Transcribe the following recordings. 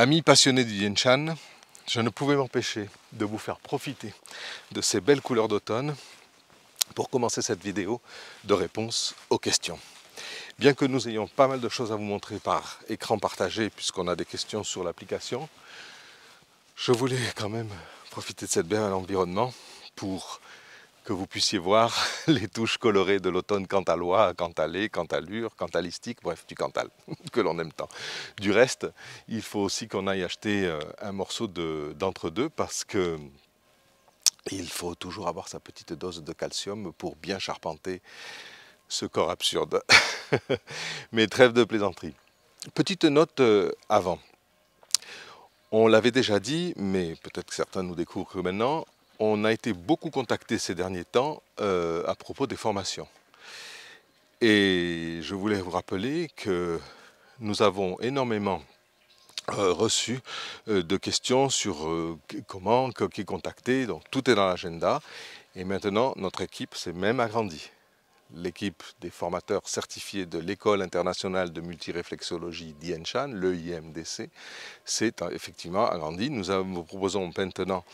Amis passionnés du Yen-Chan, je ne pouvais m'empêcher de vous faire profiter de ces belles couleurs d'automne pour commencer cette vidéo de réponse aux questions. Bien que nous ayons pas mal de choses à vous montrer par écran partagé puisqu'on a des questions sur l'application, je voulais quand même profiter de cette belle environnement pour que vous puissiez voir les touches colorées de l'automne cantalois, cantalais, cantalure, cantalistique, bref, du cantal, que l'on aime tant. Du reste, il faut aussi qu'on aille acheter un morceau d'entre-deux parce que il faut toujours avoir sa petite dose de calcium pour bien charpenter ce corps absurde. Mais trêve de plaisanterie. Petite note avant. On l'avait déjà dit, mais peut-être que certains nous découvrent que maintenant, on a été beaucoup contacté ces derniers temps à propos des formations. Et je voulais vous rappeler que nous avons énormément reçu de questions sur comment, qui contacter, donc tout est dans l'agenda. Et maintenant, notre équipe s'est même agrandie. L'équipe des formateurs certifiés de l'École internationale de multiréflexologie d'Yen-Chan, l'EIMDC, s'est effectivement agrandie. Nous proposons maintenant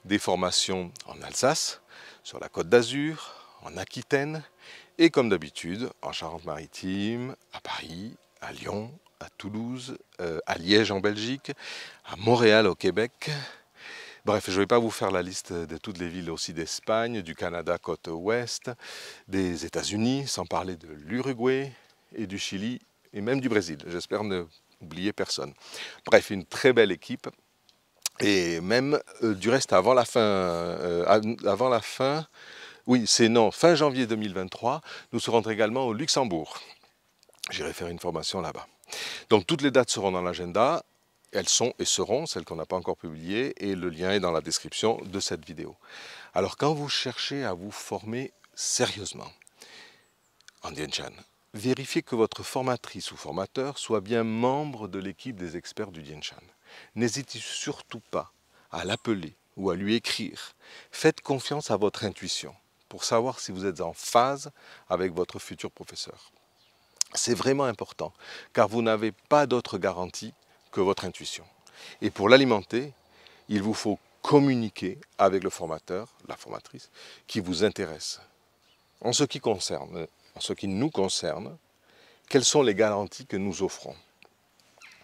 des formations en Alsace, sur la Côte d'Azur, en Aquitaine et comme d'habitude en Charente-Maritime, à Paris, à Lyon, à Toulouse, à Liège en Belgique, à Montréal au Québec. Bref, je ne vais pas vous faire la liste de toutes les villes aussi d'Espagne, du Canada côte ouest, des États-Unis, sans parler de l'Uruguay et du Chili et même du Brésil. J'espère ne oublier personne. Bref, une très belle équipe. Et même du reste avant la fin, oui c'est non, fin janvier 2023, nous serons également au Luxembourg. J'irai faire une formation là-bas. Donc toutes les dates seront dans l'agenda. Elles sont et seront, celles qu'on n'a pas encore publiées, et le lien est dans la description de cette vidéo. Alors quand vous cherchez à vous former sérieusement en Yen-Chan, vérifiez que votre formatrice ou formateur soit bien membre de l'équipe des experts du Yen-Chan. N'hésitez surtout pas à l'appeler ou à lui écrire. Faites confiance à votre intuition pour savoir si vous êtes en phase avec votre futur professeur. C'est vraiment important, car vous n'avez pas d'autre garantie que votre intuition. Et pour l'alimenter, il vous faut communiquer avec le formateur, la formatrice, qui vous intéresse. En ce qui nous concerne, quelles sont les garanties que nous offrons?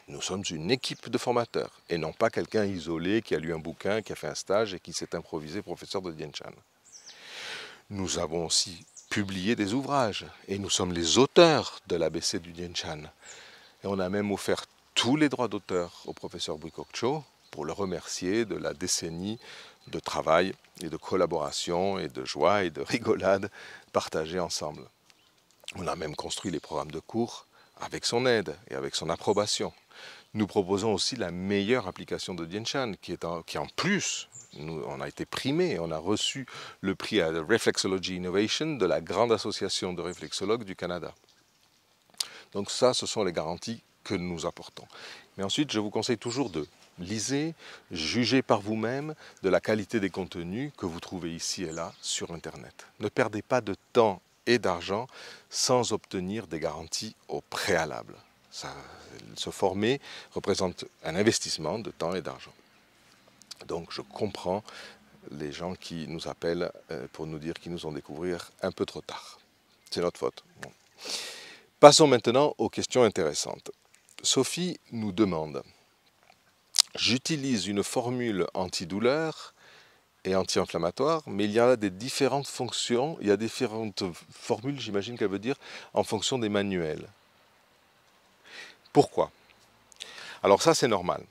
Nous sommes une équipe de formateurs, et non pas quelqu'un isolé qui a lu un bouquin, qui a fait un stage et qui s'est improvisé professeur de Yen-Chan. Nous avons aussi publié des ouvrages, et nous sommes les auteurs de l'ABC du Yen-Chan. Et on a même offert tous les droits d'auteur au professeur Bwikok-Cho pour le remercier de la décennie de travail et de collaboration et de joie et de rigolade partagées ensemble. On a même construit les programmes de cours avec son aide et avec son approbation. Nous proposons aussi la meilleure application de Yen-Chan qui en plus, on a été primé, on a reçu le prix à Reflexology Innovation de la grande association de réflexologues du Canada. Donc ça, ce sont les garanties que nous apportons. Mais ensuite, je vous conseille toujours de liser, juger par vous-même de la qualité des contenus que vous trouvez ici et là sur Internet. Ne perdez pas de temps et d'argent sans obtenir des garanties au préalable. Se former représente un investissement de temps et d'argent. Donc je comprends les gens qui nous appellent pour nous dire qu'ils nous ont découvert un peu trop tard. C'est notre faute. Bon. Passons maintenant aux questions intéressantes. Sophie nous demande: j'utilise une formule antidouleur et anti-inflammatoire, mais il y a des différentes fonctions, il y a différentes formules, j'imagine qu'elle veut dire, en fonction des manuels. Pourquoi? Alors ça, c'est normal,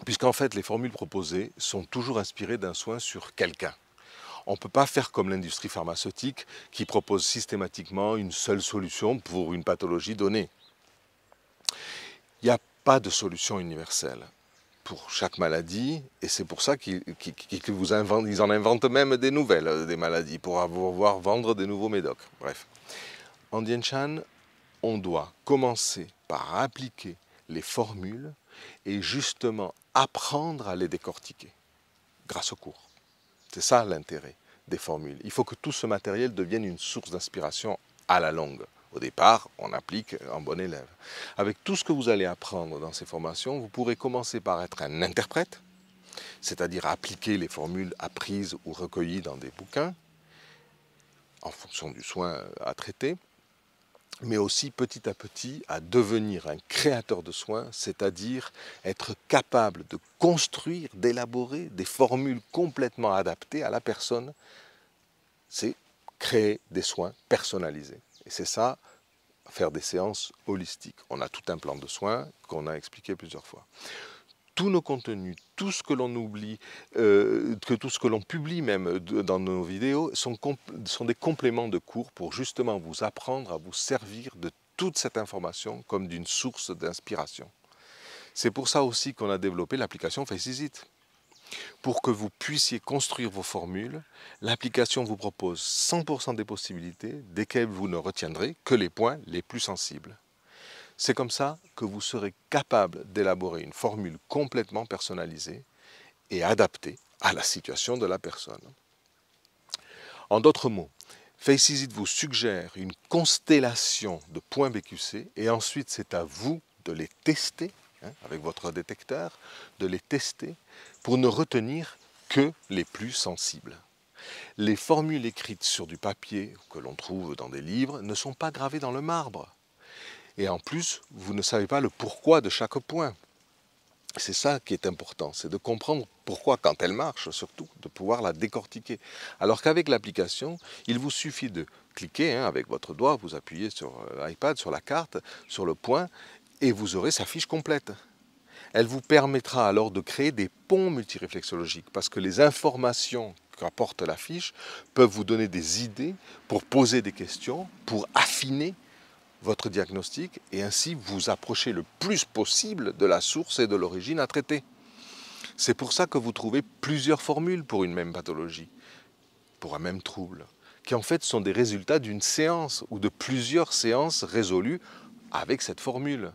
puisqu'en fait, les formules proposées sont toujours inspirées d'un soin sur quelqu'un. On ne peut pas faire comme l'industrie pharmaceutique qui propose systématiquement une seule solution pour une pathologie donnée. Il n'y a pas de solution universelle pour chaque maladie, et c'est pour ça qu'ils en inventent même des nouvelles, des maladies, pour pouvoir vendre des nouveaux médocs. Bref. En Yen-Chan, on doit commencer par appliquer les formules et justement apprendre à les décortiquer grâce au cours. C'est ça l'intérêt des formules. Il faut que tout ce matériel devienne une source d'inspiration à la longue, Au départ, on applique en bon élève. Avec tout ce que vous allez apprendre dans ces formations, vous pourrez commencer par être un interprète, c'est-à-dire appliquer les formules apprises ou recueillies dans des bouquins, en fonction du soin à traiter, mais aussi petit à petit à devenir un créateur de soins, c'est-à-dire être capable de construire, d'élaborer des formules complètement adaptées à la personne. C'est créer des soins personnalisés. Et c'est ça, faire des séances holistiques. On a tout un plan de soins qu'on a expliqué plusieurs fois. Tous nos contenus, tout ce que l'on oublie, tout ce que l'on publie même dans nos vidéos sont des compléments de cours pour justement vous apprendre à vous servir de toute cette information comme d'une source d'inspiration. C'est pour ça aussi qu'on a développé l'application FaceIsit. Pour que vous puissiez construire vos formules, l'application vous propose 100% des possibilités desquelles vous ne retiendrez que les points les plus sensibles. C'est comme ça que vous serez capable d'élaborer une formule complètement personnalisée et adaptée à la situation de la personne. En d'autres mots, FaceIsit vous suggère une constellation de points BQC et ensuite c'est à vous de les tester avec votre détecteur, de les tester pour ne retenir que les plus sensibles. Les formules écrites sur du papier que l'on trouve dans des livres ne sont pas gravées dans le marbre. Et en plus, vous ne savez pas le pourquoi de chaque point. C'est ça qui est important, c'est de comprendre pourquoi, quand elle marche, surtout, de pouvoir la décortiquer. Alors qu'avec l'application, il vous suffit de cliquer avec votre doigt, vous appuyez sur l'iPad, sur la carte, sur le point, et vous aurez sa fiche complète. Elle vous permettra alors de créer des ponts multiréflexologiques, parce que les informations qu'apporte la fiche peuvent vous donner des idées pour poser des questions, pour affiner votre diagnostic et ainsi vous approcher le plus possible de la source et de l'origine à traiter. C'est pour ça que vous trouvez plusieurs formules pour une même pathologie, pour un même trouble, qui en fait sont des résultats d'une séance ou de plusieurs séances résolues avec cette formule.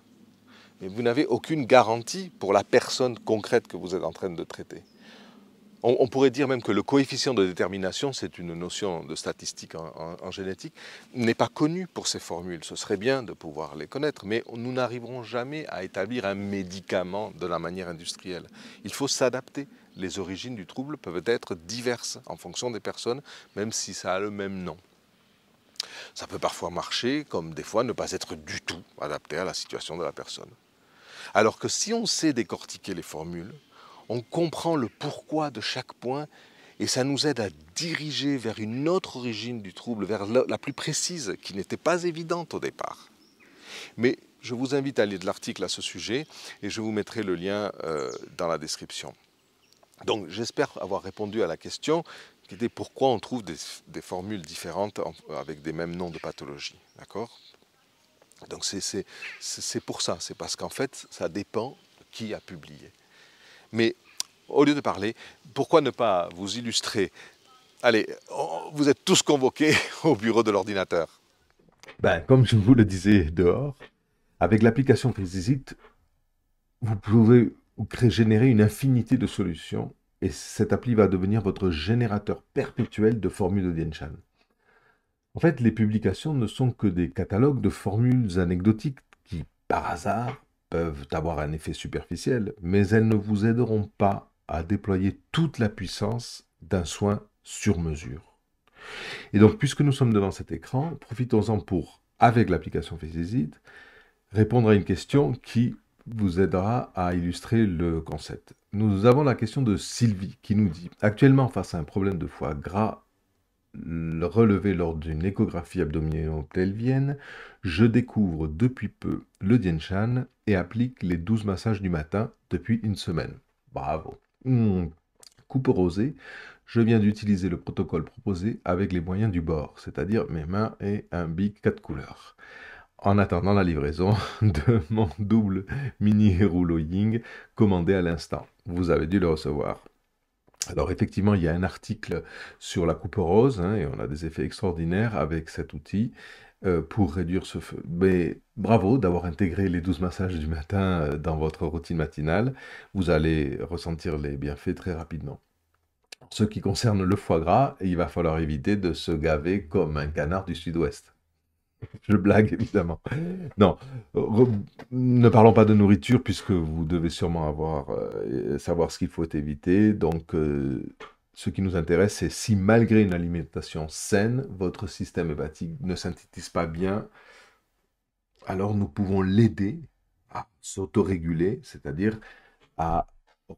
Mais vous n'avez aucune garantie pour la personne concrète que vous êtes en train de traiter. On pourrait dire même que le coefficient de détermination, c'est une notion de statistique en génétique, n'est pas connu pour ces formules. Ce serait bien de pouvoir les connaître, mais nous n'arriverons jamais à établir un médicament de la manière industrielle. Il faut s'adapter. Les origines du trouble peuvent être diverses en fonction des personnes, même si ça a le même nom. Ça peut parfois marcher, comme des fois ne pas être du tout adapté à la situation de la personne. Alors que si on sait décortiquer les formules, on comprend le pourquoi de chaque point et ça nous aide à diriger vers une autre origine du trouble, vers la plus précise, qui n'était pas évidente au départ. Mais je vous invite à lire de l'article à ce sujet et je vous mettrai le lien dans la description. Donc j'espère avoir répondu à la question qui était pourquoi on trouve des formules différentes avec des mêmes noms de pathologies. D'accord ? Donc c'est pour ça, c'est parce qu'en fait ça dépend de qui a publié. Mais au lieu de parler, pourquoi ne pas vous illustrer? Allez, vous êtes tous convoqués au bureau de l'ordinateur. Comme je vous le disais dehors, avec l'application FaceIsit, vous pouvez générer une infinité de solutions et cette appli va devenir votre générateur perpétuel de formules de Dienshan. En fait, les publications ne sont que des catalogues de formules anecdotiques qui, par hasard, peuvent avoir un effet superficiel, mais elles ne vous aideront pas à déployer toute la puissance d'un soin sur mesure. Et donc, puisque nous sommes devant cet écran, profitons-en pour, avec l'application FaceIsit, répondre à une question qui vous aidera à illustrer le concept. Nous avons la question de Sylvie qui nous dit « Actuellement, face à un problème de foie gras relevé lors d'une échographie abdominopelvienne, je découvre depuis peu le Dienshan et applique les 12 massages du matin depuis une semaine. Bravo. Coupe rosée, je viens d'utiliser le protocole proposé avec les moyens du bord, c'est-à-dire mes mains et un bic 4 couleurs. En attendant la livraison de mon double mini rouleau Ying commandé à l'instant. Vous avez dû le recevoir. Alors effectivement, il y a un article sur la coupe rose et on a des effets extraordinaires avec cet outil pour réduire ce feu. Mais bravo d'avoir intégré les 12 massages du matin dans votre routine matinale. Vous allez ressentir les bienfaits très rapidement. En ce qui concerne le foie gras, il va falloir éviter de se gaver comme un canard du sud-ouest. Je blague, évidemment. Non, ne parlons pas de nourriture puisque vous devez sûrement savoir ce qu'il faut éviter. Donc, ce qui nous intéresse, c'est si malgré une alimentation saine, votre système hépatique ne synthétise pas bien, alors nous pouvons l'aider à s'autoréguler, c'est-à-dire à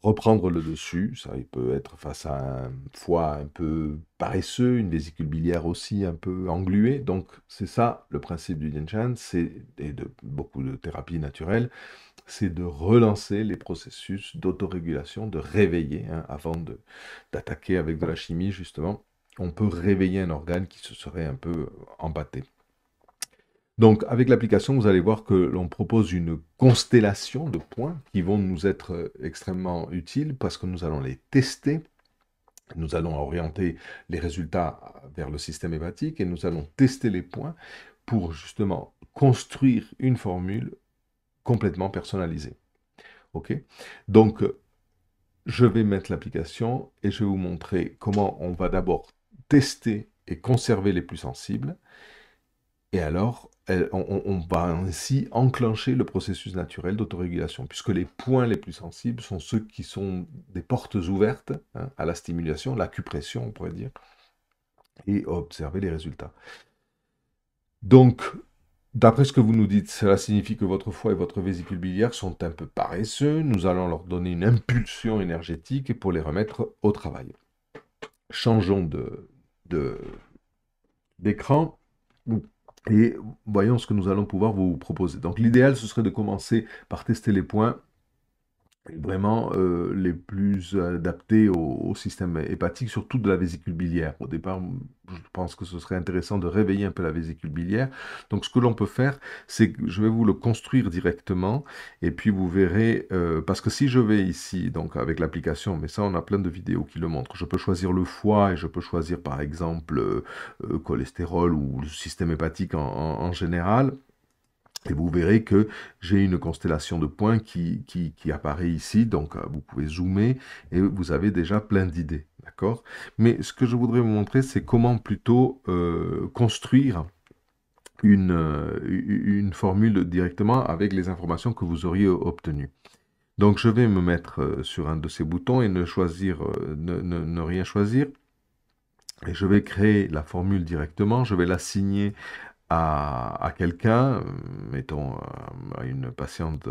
reprendre le dessus. Ça, il peut être face à un foie un peu paresseux, une vésicule biliaire aussi un peu engluée. Donc, c'est ça le principe du Yin Shan, et de beaucoup de thérapies naturelles, c'est de relancer les processus d'autorégulation, de réveiller, hein, avant d'attaquer avec de la chimie, justement. On peut réveiller un organe qui se serait un peu empâté. Donc, avec l'application, vous allez voir que l'on propose une constellation de points qui vont nous être extrêmement utiles parce que nous allons les tester. Nous allons orienter les résultats vers le système hépatique et nous allons tester les points pour justement construire une formule complètement personnalisée. OK? Donc, je vais mettre l'application et je vais vous montrer comment on va d'abord tester et conserver les plus sensibles. Et alors, on va ainsi enclencher le processus naturel d'autorégulation, puisque les points les plus sensibles sont ceux qui sont des portes ouvertes, hein, à la stimulation, l'acupression, on pourrait dire, et observer les résultats. Donc, d'après ce que vous nous dites, cela signifie que votre foie et votre vésicule biliaire sont un peu paresseux. Nous allons leur donner une impulsion énergétique pour les remettre au travail. Changeons d'écran. Et voyons ce que nous allons pouvoir vous proposer. Donc l'idéal, ce serait de commencer par tester les points vraiment les plus adaptés au système hépatique, surtout de la vésicule biliaire. Au départ, je pense que ce serait intéressant de réveiller un peu la vésicule biliaire. Donc ce que l'on peut faire, c'est que je vais vous le construire directement, et puis vous verrez, parce que si je vais ici, donc avec l'application, mais ça on a plein de vidéos qui le montrent, je peux choisir le foie et je peux choisir par exemple cholestérol ou le système hépatique en général. Et vous verrez que j'ai une constellation de points qui apparaît ici, donc vous pouvez zoomer et vous avez déjà plein d'idées, d'accord? Mais ce que je voudrais vous montrer, c'est comment plutôt construire une formule directement avec les informations que vous auriez obtenues. Donc je vais me mettre sur un de ces boutons et ne rien choisir. Et je vais créer la formule directement, je vais l'assigner à quelqu'un, mettons à une patiente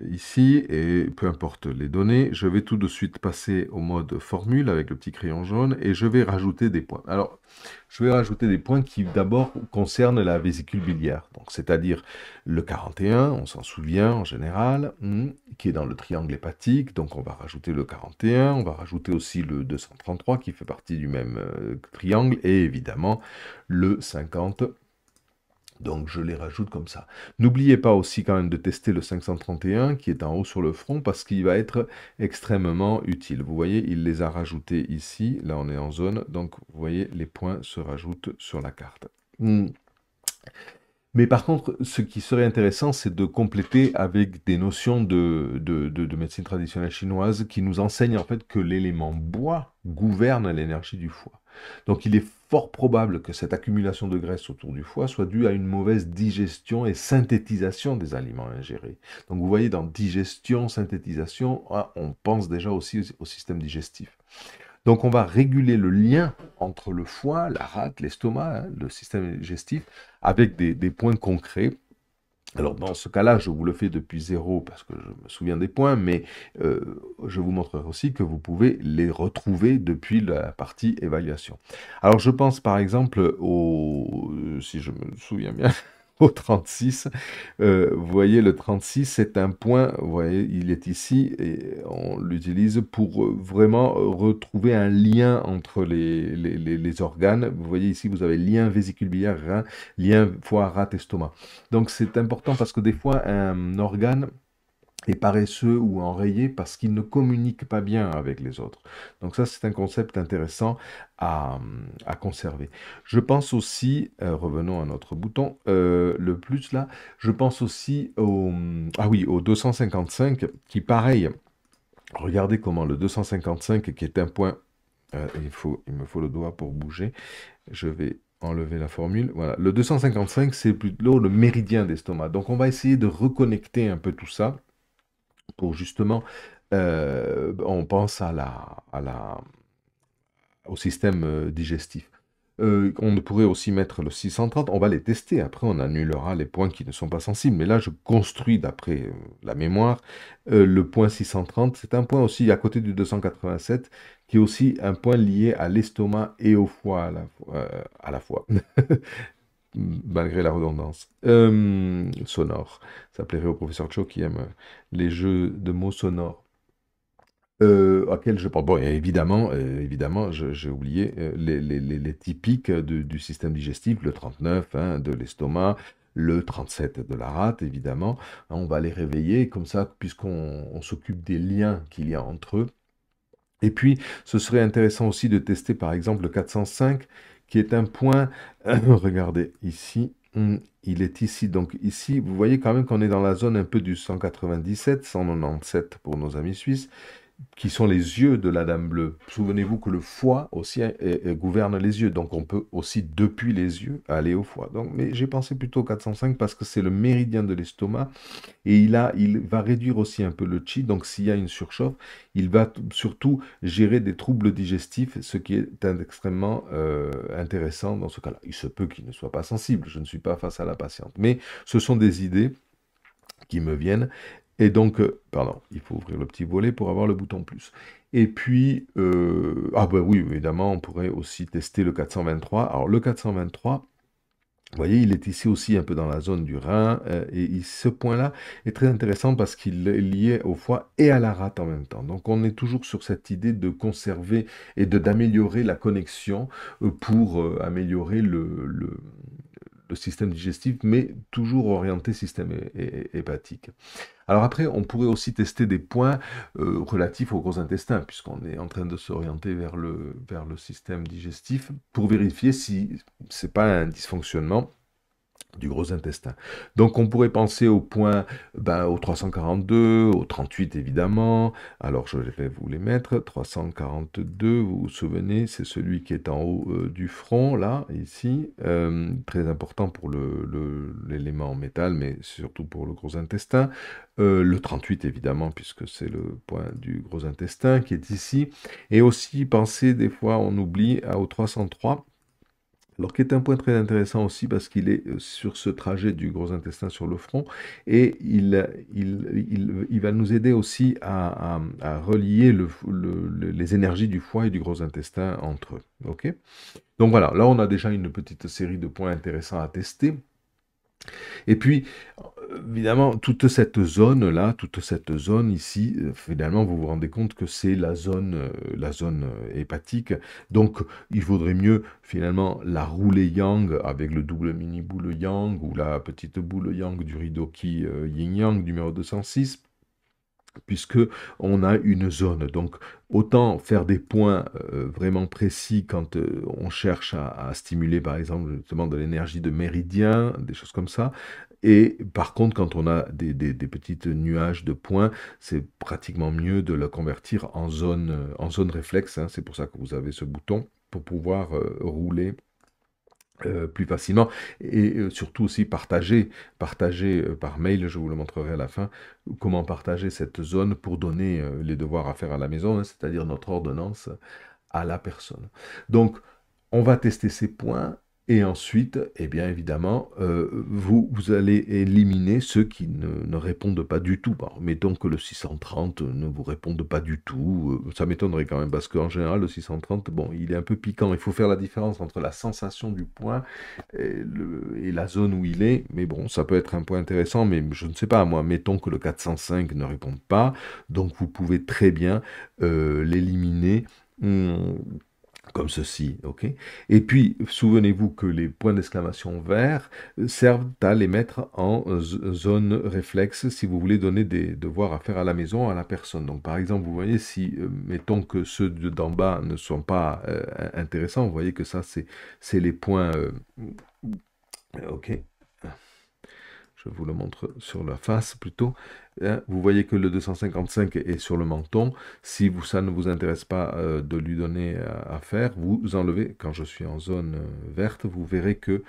ici, et peu importe les données, je vais tout de suite passer au mode formule avec le petit crayon jaune et je vais rajouter des points. Alors, je vais rajouter des points qui d'abord concernent la vésicule biliaire, donc c'est-à-dire le 41, on s'en souvient en général, qui est dans le triangle hépatique, donc on va rajouter le 41, on va rajouter aussi le 233 qui fait partie du même triangle, et évidemment le 50. Donc je les rajoute comme ça. N'oubliez pas aussi quand même de tester le 531 qui est en haut sur le front parce qu'il va être extrêmement utile. Vous voyez, il les a rajoutés ici. Là, on est en zone. Donc, vous voyez, les points se rajoutent sur la carte. Mais par contre, ce qui serait intéressant, c'est de compléter avec des notions de médecine traditionnelle chinoise qui nous enseignent en fait que l'élément bois gouverne l'énergie du foie. Donc il est fort probable que cette accumulation de graisse autour du foie soit due à une mauvaise digestion et synthétisation des aliments ingérés. Donc vous voyez, dans digestion, synthétisation, on pense déjà aussi au système digestif. Donc on va réguler le lien entre le foie, la rate, l'estomac, hein, le système digestif, avec des points concrets. Alors dans ce cas-là, je vous le fais depuis zéro parce que je me souviens des points, mais je vous montrerai aussi que vous pouvez les retrouver depuis la partie évaluation. Alors je pense par exemple si je me souviens bien, au 36. Vous voyez, le 36, c'est un point, vous voyez, il est ici, et on l'utilise pour vraiment retrouver un lien entre les organes. Vous voyez ici, vous avez lien vésicule biliaire, rein, lien foie, rate, estomac. Donc c'est important parce que des fois, un organe est paresseux ou enrayé parce qu'il ne communique pas bien avec les autres. Donc ça, c'est un concept intéressant à conserver. Je pense aussi, revenons à notre bouton, le plus là, je pense aussi au 255 qui, pareil, regardez comment le 255 qui est un point, il me faut le doigt pour bouger, je vais enlever la formule. Voilà. Le 255, c'est plutôt le méridien d'estomac. Donc, on va essayer de reconnecter un peu tout ça pour justement, on pense au système digestif. On pourrait aussi mettre le 630, on va les tester, après on annulera les points qui ne sont pas sensibles, mais là je construis d'après la mémoire, le point 630, c'est un point aussi à côté du 287, qui est aussi un point lié à l'estomac et au foie à la fois, malgré la redondance. Sonore, ça plairait au professeur Cho qui aime les jeux de mots sonores. Auquel je pense. Bon, et évidemment, j'ai oublié les typiques du système digestif, le 39 hein, de l'estomac, le 37 de la rate, évidemment. On va les réveiller comme ça, puisqu'on s'occupe des liens qu'il y a entre eux. Et puis, ce serait intéressant aussi de tester, par exemple, le 405, qui est un point, regardez ici, il est ici. Donc ici, vous voyez quand même qu'on est dans la zone un peu du 197, 197 pour nos amis suisses qui sont les yeux de la Dame bleue. Souvenez-vous que le foie aussi gouverne les yeux, donc on peut aussi depuis les yeux aller au foie. Donc, mais j'ai pensé plutôt au 405 parce que c'est le méridien de l'estomac et il va réduire aussi un peu le chi, donc s'il y a une surchauffe, il va surtout gérer des troubles digestifs, ce qui est extrêmement intéressant dans ce cas-là. Il se peut qu'il ne soit pas sensible, je ne suis pas face à la patiente, mais ce sont des idées qui me viennent. Et donc, pardon, il faut ouvrir le petit volet pour avoir le bouton plus. Et puis, ah ben oui, évidemment, on pourrait aussi tester le 423. Alors, le 423, vous voyez, il est ici aussi un peu dans la zone du rein. Et ce point-là est très intéressant parce qu'il est lié au foie et à la rate en même temps. Donc, on est toujours sur cette idée de conserver et d'améliorer la connexion pour améliorer le système digestif, mais toujours orienté système hépatique. Alors après, on pourrait aussi tester des points relatifs au gros intestin, puisqu'on est en train de s'orienter vers le système digestif, pour vérifier si ce n'est pas un dysfonctionnement du gros intestin. Donc on pourrait penser au point, au 342, au 38 évidemment. Alors je vais vous les mettre. 342, vous vous souvenez, c'est celui qui est en haut du front, là, ici. Très important pour l'élément en métal, mais surtout pour le gros intestin. Le 38 évidemment, puisque c'est le point du gros intestin qui est ici. Et aussi penser, des fois on oublie, au 303. Alors, qui est un point très intéressant aussi parce qu'il est sur ce trajet du gros intestin sur le front et il va nous aider aussi à relier les énergies du foie et du gros intestin entre eux. Ok. Donc voilà, là on a déjà une petite série de points intéressants à tester. Et puis, évidemment, toute cette zone-là, toute cette zone ici, finalement, vous vous rendez compte que c'est la zone hépatique. Donc, il vaudrait mieux, finalement, la rouler yang avec le double mini boule yang ou la petite boule yang du Ridoki Yin Yang numéro 206 puisque on a une zone. Donc, autant faire des points vraiment précis quand on cherche à stimuler, par exemple, justement de l'énergie de méridien, des choses comme ça. Et par contre, quand on a des petites nuages de points, c'est pratiquement mieux de le convertir en zone réflexe, hein. C'est pour ça que vous avez ce bouton pour pouvoir rouler plus facilement et surtout aussi partager par mail, je vous le montrerai à la fin, comment partager cette zone pour donner les devoirs à faire à la maison, hein, c'est-à-dire notre ordonnance à la personne. Donc, on va tester ces points et ensuite, eh bien évidemment, vous allez éliminer ceux qui ne répondent pas du tout. Bon, mettons que le 630 ne vous réponde pas du tout. Ça m'étonnerait quand même parce qu'en général, le 630, bon, il est un peu piquant. Il faut faire la différence entre la sensation du point et la zone où il est. Mais bon, ça peut être un point intéressant, mais je ne sais pas, moi, mettons que le 405 ne réponde pas. Donc, vous pouvez très bien l'éliminer. Comme ceci, ok? Et puis, souvenez-vous que les points d'exclamation verts servent à les mettre en zone réflexe si vous voulez donner des devoirs à faire à la maison à la personne. Donc, par exemple, vous voyez, si, mettons que ceux d'en bas ne sont pas intéressants, vous voyez que ça, c'est les points, ok? Je vous le montre sur la face plutôt. hein, vous voyez que le 255 est sur le menton. Si ça ne vous intéresse pas de lui donner à faire, vous enlevez, quand je suis en zone verte, vous verrez que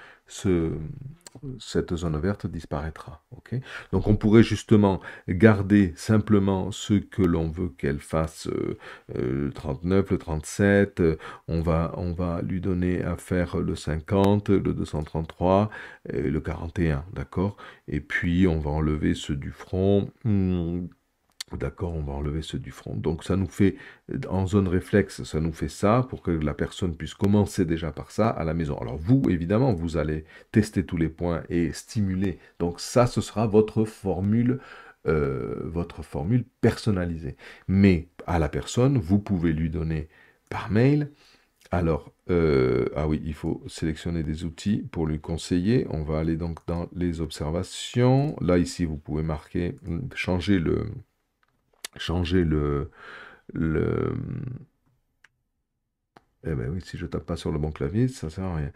cette zone verte disparaîtra. Ok. Donc on pourrait justement garder simplement ce que l'on veut qu'elle fasse, le 39, le 37, on va lui donner à faire le 50, le 233, et le 41, d'accord? Et puis on va enlever ceux du front. D'accord, on va enlever ceux du front. Donc ça nous fait, en zone réflexe, ça nous fait ça pour que la personne puisse commencer déjà par ça à la maison. Alors vous, évidemment, vous allez tester tous les points et stimuler. Donc ça, ce sera votre formule personnalisée. Mais à la personne, vous pouvez lui donner par mail. Alors, ah oui, il faut sélectionner des outils pour lui conseiller. On va aller donc dans les observations. Là, ici, vous pouvez marquer, changer le... Eh ben oui, si je tape pas sur le bon clavier, ça sert à rien.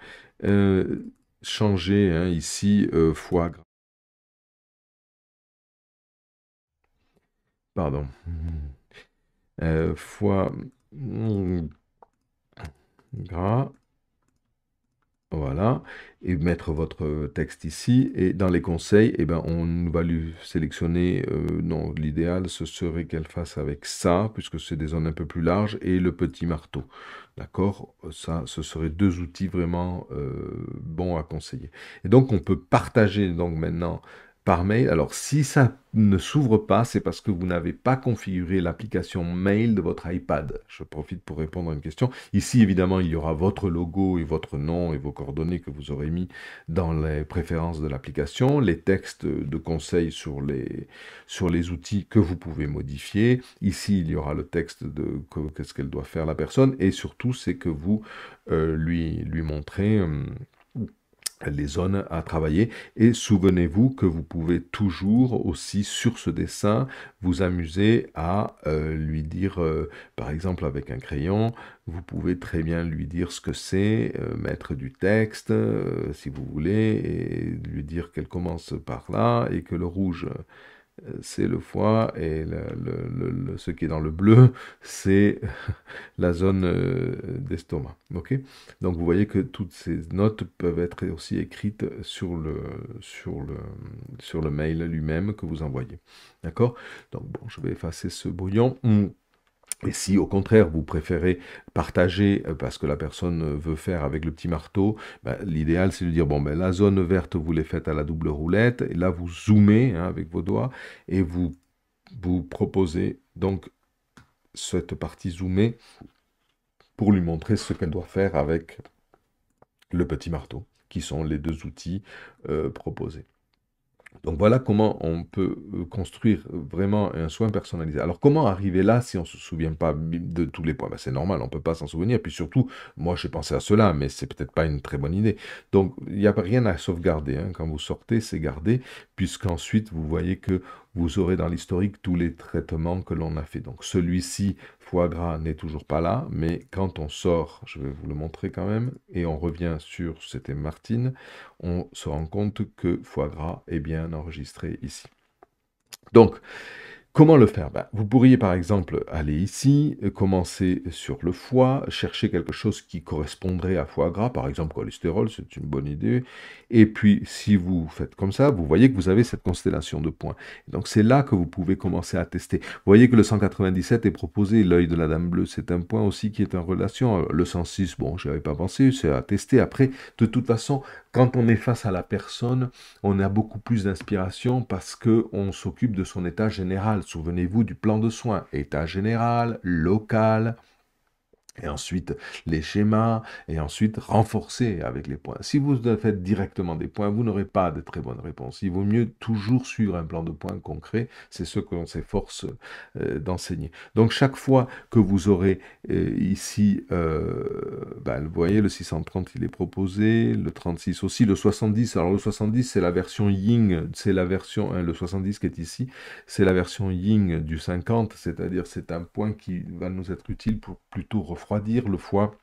Changer, hein, ici, foie gras. Pardon. Foie gras. Voilà, et mettre votre texte ici. Et dans les conseils, eh ben, on va lui sélectionner, non, l'idéal, ce serait qu'elle fasse avec ça, puisque c'est des zones un peu plus larges, et le petit marteau. D'accord? Ça, ce seraient deux outils vraiment bons à conseiller. Et donc, on peut partager donc maintenant par mail. Alors, si ça ne s'ouvre pas, c'est parce que vous n'avez pas configuré l'application mail de votre iPad. Je profite pour répondre à une question. Ici, évidemment, il y aura votre logo et votre nom et vos coordonnées que vous aurez mis dans les préférences de l'application, les textes de conseils sur les outils que vous pouvez modifier. Ici, il y aura le texte de qu'est-ce qu'elle doit faire la personne, et surtout, c'est que vous lui montrez les zones à travailler. Et souvenez-vous que vous pouvez toujours aussi sur ce dessin vous amuser à lui dire, par exemple avec un crayon, vous pouvez très bien lui dire ce que c'est, mettre du texte si vous voulez, et lui dire qu'elle commence par là et que le rouge c'est le foie, et ce qui est dans le bleu, c'est la zone d'estomac. Ok. Donc vous voyez que toutes ces notes peuvent être aussi écrites sur le mail lui-même que vous envoyez. D'accord. Donc bon, je vais effacer ce brouillon. Et si au contraire vous préférez partager parce que la personne veut faire avec le petit marteau, ben, l'idéal c'est de dire bon ben la zone verte vous les faites à la double roulette, et là vous zoomez hein, avec vos doigts et vous proposez donc cette partie zoomée pour lui montrer ce qu'elle doit faire avec le petit marteau, qui sont les deux outils proposés. Donc voilà comment on peut construire vraiment un soin personnalisé. Alors comment arriver là si on ne se souvient pas de tous les points? Ben, c'est normal, on ne peut pas s'en souvenir. Puis surtout, moi j'ai pensé à cela, mais c'est peut-être pas une très bonne idée. Donc il n'y a rien à sauvegarder. Hein. Quand vous sortez, c'est gardé, puisqu'ensuite vous voyez que vous aurez dans l'historique tous les traitements que l'on a fait. Donc celui-ci, foie gras, n'est toujours pas là, mais quand on sort, je vais vous le montrer quand même, et on revient sur, c'était Martine, on se rend compte que foie gras est bien enregistré ici. Donc, comment le faire? Ben, vous pourriez par exemple aller ici, commencer sur le foie, chercher quelque chose qui correspondrait à foie gras, par exemple cholestérol, c'est une bonne idée. Et puis si vous faites comme ça, vous voyez que vous avez cette constellation de points. Donc c'est là que vous pouvez commencer à tester. Vous voyez que le 197 est proposé, l'œil de la dame bleue, c'est un point aussi qui est en relation. Le 106, bon, je n'y avais pas pensé, c'est à tester. Après, de toute façon, quand on est face à la personne, on a beaucoup plus d'inspiration parce qu'on s'occupe de son état général. Souvenez-vous du plan de soins, état général, local, et ensuite les schémas, et ensuite renforcer avec les points. Si vous faites directement des points, vous n'aurez pas de très bonnes réponses. Il vaut mieux toujours suivre un plan de points concret, c'est ce que l'on s'efforce d'enseigner. Donc chaque fois que vous aurez ici, vous voyez le 630 il est proposé, le 36 aussi, le 70, alors le 70 c'est la version Ying, c'est la version, le 70 qui est ici, c'est la version Ying du 50, c'est-à-dire c'est un point qui va nous être utile pour plutôt refroidir le foie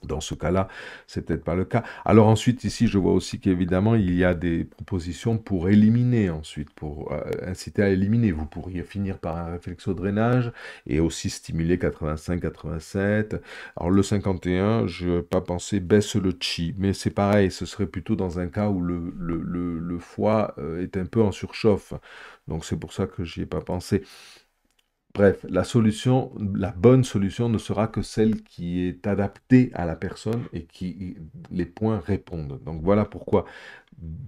Dans ce cas-là, c'est peut-être pas le cas. Alors ensuite, ici, je vois aussi qu'évidemment, il y a des propositions pour éliminer ensuite, pour inciter à éliminer. Vous pourriez finir par un réflexodrainage et aussi stimuler 85-87. Alors le 51, je n'ai pas pensé baisse le chi, mais c'est pareil, ce serait plutôt dans un cas où le foie est un peu en surchauffe. Donc c'est pour ça que j'y ai pas pensé. Bref, la solution, la bonne solution ne sera que celle qui est adaptée à la personne et qui les points répondent. Donc voilà pourquoi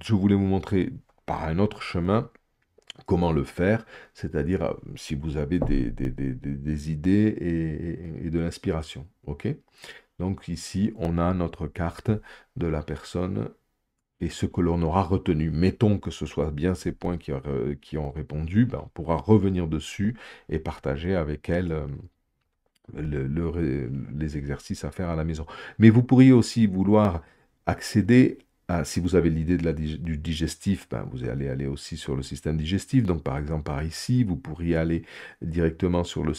je voulais vous montrer par un autre chemin comment le faire, c'est-à-dire si vous avez des idées et de l'inspiration. Ok? Donc ici, on a notre carte de la personne et ce que l'on aura retenu. Mettons que ce soit bien ces points qui ont répondu, ben, on pourra revenir dessus et partager avec elle les exercices à faire à la maison. Mais vous pourriez aussi vouloir accéder à, si vous avez l'idée du digestif, ben, vous allez aller aussi sur le système digestif. Donc par exemple par ici, vous pourriez aller directement sur euh, le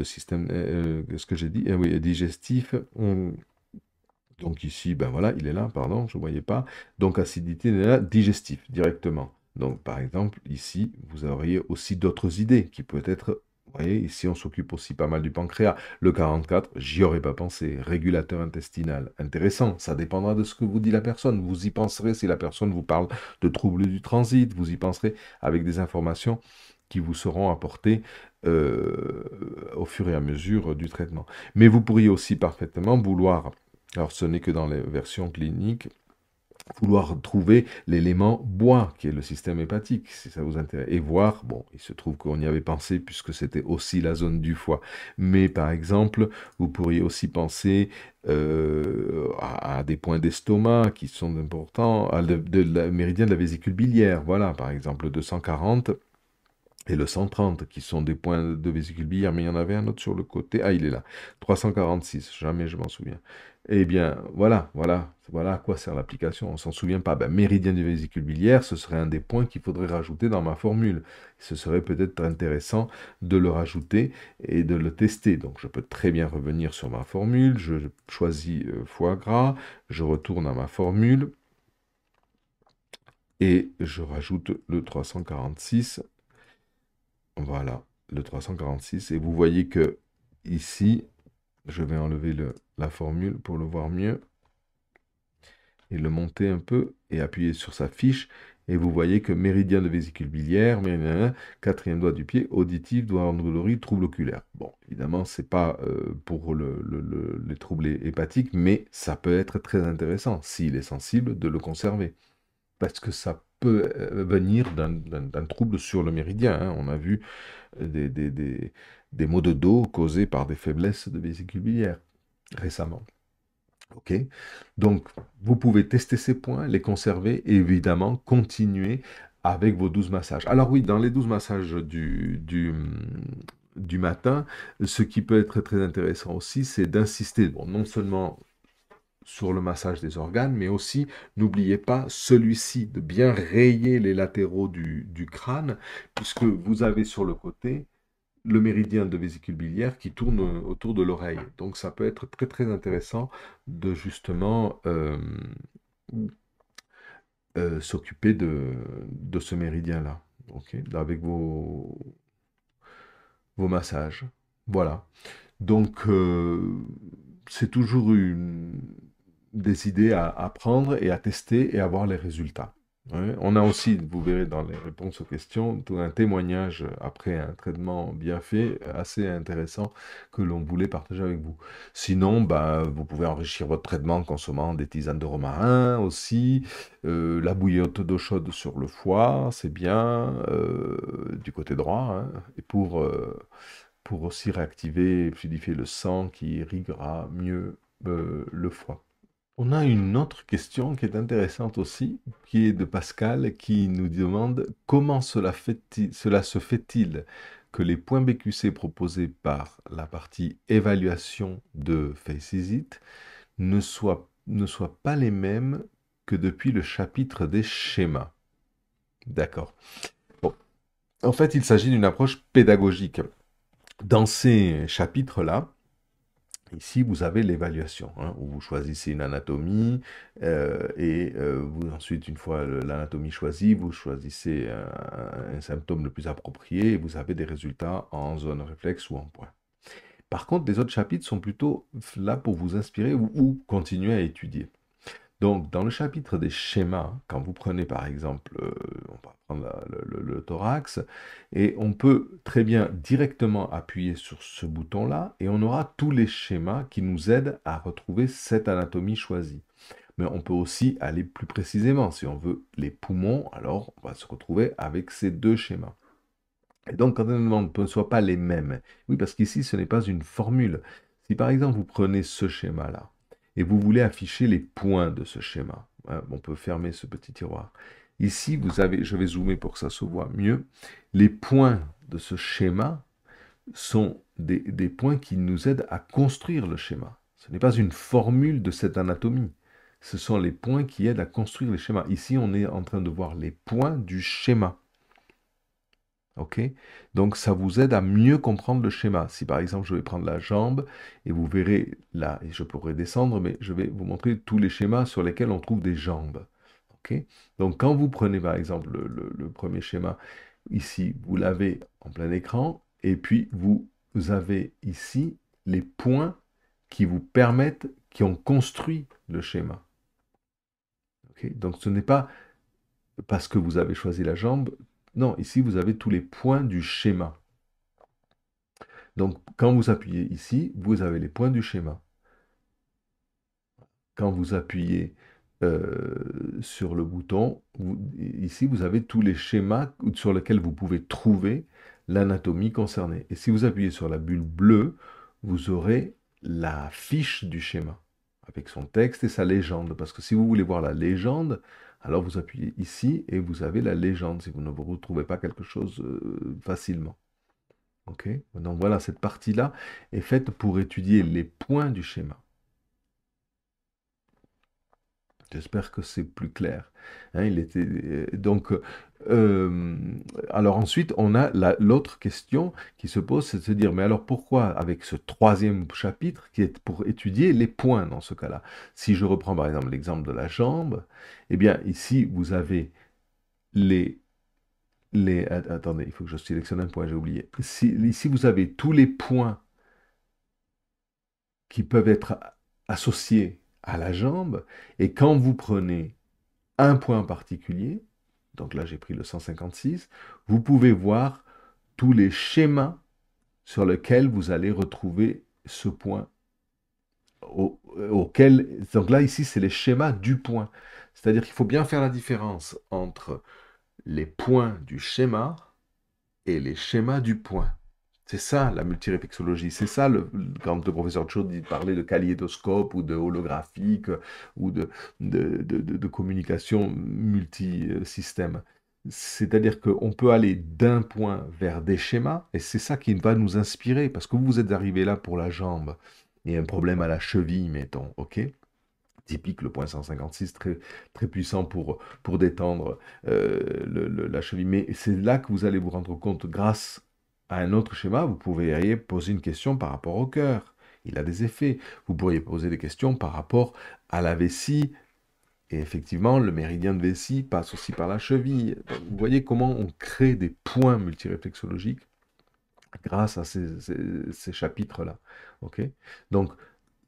système, ce que j'ai dit, oui, digestif. Donc ici, ben voilà, il est là, pardon, je ne voyais pas. Donc acidité, il est là, digestif, directement. Donc par exemple, ici, vous auriez aussi d'autres idées qui peuvent être, vous voyez, ici on s'occupe aussi pas mal du pancréas. Le 44, j'y aurais pas pensé, régulateur intestinal. Intéressant, ça dépendra de ce que vous dit la personne. Vous y penserez si la personne vous parle de troubles du transit, vous y penserez avec des informations qui vous seront apportées au fur et à mesure du traitement. Mais vous pourriez aussi parfaitement vouloir, alors ce n'est que dans les versions cliniques, vouloir trouver l'élément bois, qui est le système hépatique, si ça vous intéresse, et voir, bon, il se trouve qu'on y avait pensé puisque c'était aussi la zone du foie, mais par exemple, vous pourriez aussi penser à des points d'estomac qui sont importants, de la méridien de la vésicule biliaire, voilà, par exemple, le 240 et le 130, qui sont des points de vésicule biliaire, mais il y en avait un autre sur le côté. Ah, il est là. 346, jamais je m'en souviens. Eh bien, voilà à quoi sert l'application. On s'en souvient pas. Ben, méridien de vésicule biliaire, ce serait un des points qu'il faudrait rajouter dans ma formule. Ce serait peut-être intéressant de le rajouter et de le tester. Donc, je peux très bien revenir sur ma formule. Je choisis foie gras. Je retourne à ma formule. Et je rajoute le 346. Voilà, le 346. Et vous voyez que ici, je vais enlever la formule pour le voir mieux et le monter un peu et appuyer sur sa fiche. Et vous voyez que méridien de vésicule biliaire, quatrième doigt du pied, auditif, doigt endolorie, trouble oculaire. Bon, évidemment, c'est pas pour les troubles hépatiques, mais ça peut être très intéressant, s'il est sensible, de le conserver. Parce que ça peut venir d'un trouble sur le méridien, hein. On a vu des maux de dos causés par des faiblesses de vésicule biliaire récemment. Ok? Donc, vous pouvez tester ces points, les conserver et évidemment continuer avec vos 12 massages. Alors oui, dans les 12 massages du matin, ce qui peut être très intéressant aussi, c'est d'insister, bon, non seulement sur le massage des organes, mais aussi, n'oubliez pas celui-ci, de bien rayer les latéraux du crâne, puisque vous avez sur le côté le méridien de vésicule biliaire qui tourne autour de l'oreille. Donc ça peut être très intéressant de justement s'occuper de ce méridien-là, ok, avec vos massages. Voilà. Donc c'est toujours des idées à prendre et à tester et à voir les résultats. Ouais. On a aussi, vous verrez dans les réponses aux questions, tout un témoignage après un traitement bien fait, assez intéressant, que l'on voulait partager avec vous. Sinon, bah, vous pouvez enrichir votre traitement en consommant des tisanes de romarin aussi, la bouillotte d'eau chaude sur le foie, c'est bien, du côté droit, hein, et pour aussi réactiver et fluidifier le sang qui irriguera mieux le foie. On a une autre question qui est intéressante aussi, qui est de Pascal, qui nous demande comment cela se fait-il que les points BQC proposés par la partie évaluation de FaceIt ne soient pas les mêmes que depuis le chapitre des schémas. D'accord. Bon. En fait, il s'agit d'une approche pédagogique. Dans ces chapitres-là, Ici, vous avez l'évaluation, hein, où vous choisissez une anatomie ensuite, une fois l'anatomie choisie, vous choisissez un symptôme le plus approprié et vous avez des résultats en zone réflexe ou en point. Par contre, les autres chapitres sont plutôt là pour vous inspirer ou continuer à étudier. Donc, dans le chapitre des schémas, quand vous prenez par exemple, on va prendre le thorax, et on peut très bien directement appuyer sur ce bouton-là, et on aura tous les schémas qui nous aident à retrouver cette anatomie choisie. Mais on peut aussi aller plus précisément. Si on veut les poumons, alors on va se retrouver avec ces deux schémas. Et donc, quand on nous demande que ce ne soient pas les mêmes, oui, parce qu'ici, ce n'est pas une formule. Si par exemple, vous prenez ce schéma-là, et vous voulez afficher les points de ce schéma, hein, on peut fermer ce petit tiroir. Ici, vous avez, je vais zoomer pour que ça se voit mieux, les points de ce schéma sont des points qui nous aident à construire le schéma. Ce n'est pas une formule de cette anatomie. Ce sont les points qui aident à construire les schémas. Ici, on est en train de voir les points du schéma. Ok? Donc, ça vous aide à mieux comprendre le schéma. Si par exemple, je vais prendre la jambe et vous verrez là, et je pourrais descendre, mais je vais vous montrer tous les schémas sur lesquels on trouve des jambes. Ok? Donc, quand vous prenez par exemple le premier schéma, ici, vous l'avez en plein écran, et puis vous avez ici les points qui vous permettent, qui ont construit le schéma. Ok? Donc, ce n'est pas parce que vous avez choisi la jambe. Non, ici, vous avez tous les points du schéma. Donc, quand vous appuyez ici, vous avez les points du schéma. Quand vous appuyez sur le bouton, ici, vous avez tous les schémas sur lesquels vous pouvez trouver l'anatomie concernée. Et si vous appuyez sur la bulle bleue, vous aurez la fiche du schéma, avec son texte et sa légende. Parce que si vous voulez voir la légende, alors vous appuyez ici et vous avez la légende, si vous ne vous retrouvez pas quelque chose facilement. Ok? Donc voilà, cette partie-là est faite pour étudier les points du schéma. J'espère que c'est plus clair. Hein, alors ensuite, on a l'autre question qui se pose, c'est de se dire, mais alors pourquoi avec ce troisième chapitre qui est pour étudier les points dans ce cas-là? Si je reprends par exemple l'exemple de la jambe, eh bien ici, vous avez attendez, il faut que je sélectionne un point, j'ai oublié. Ici, vous avez tous les points qui peuvent être associés à la jambe, et quand vous prenez un point en particulier, donc là j'ai pris le 156, vous pouvez voir tous les schémas sur lesquels vous allez retrouver ce point. Donc là ici c'est les schémas du point. C'est-à-dire qu'il faut bien faire la différence entre les points du schéma et les schémas du point. C'est ça la multiréflexologie, c'est ça quand le professeur Cho parlait de kaléidoscope ou de holographique ou de communication multisystème. C'est-à-dire qu'on peut aller d'un point vers des schémas et c'est ça qui va nous inspirer parce que vous êtes arrivé là pour la jambe et un problème à la cheville, mettons, ok? Typique, le point 156, très, très puissant pour détendre la cheville. Mais c'est là que vous allez vous rendre compte, grâce à un autre schéma, vous pourriez poser une question par rapport au cœur. Il a des effets. Vous pourriez poser des questions par rapport à la vessie. Et effectivement, le méridien de vessie passe aussi par la cheville. Donc, vous voyez comment on crée des points multiréflexologiques grâce à ces chapitres-là. Ok? Donc,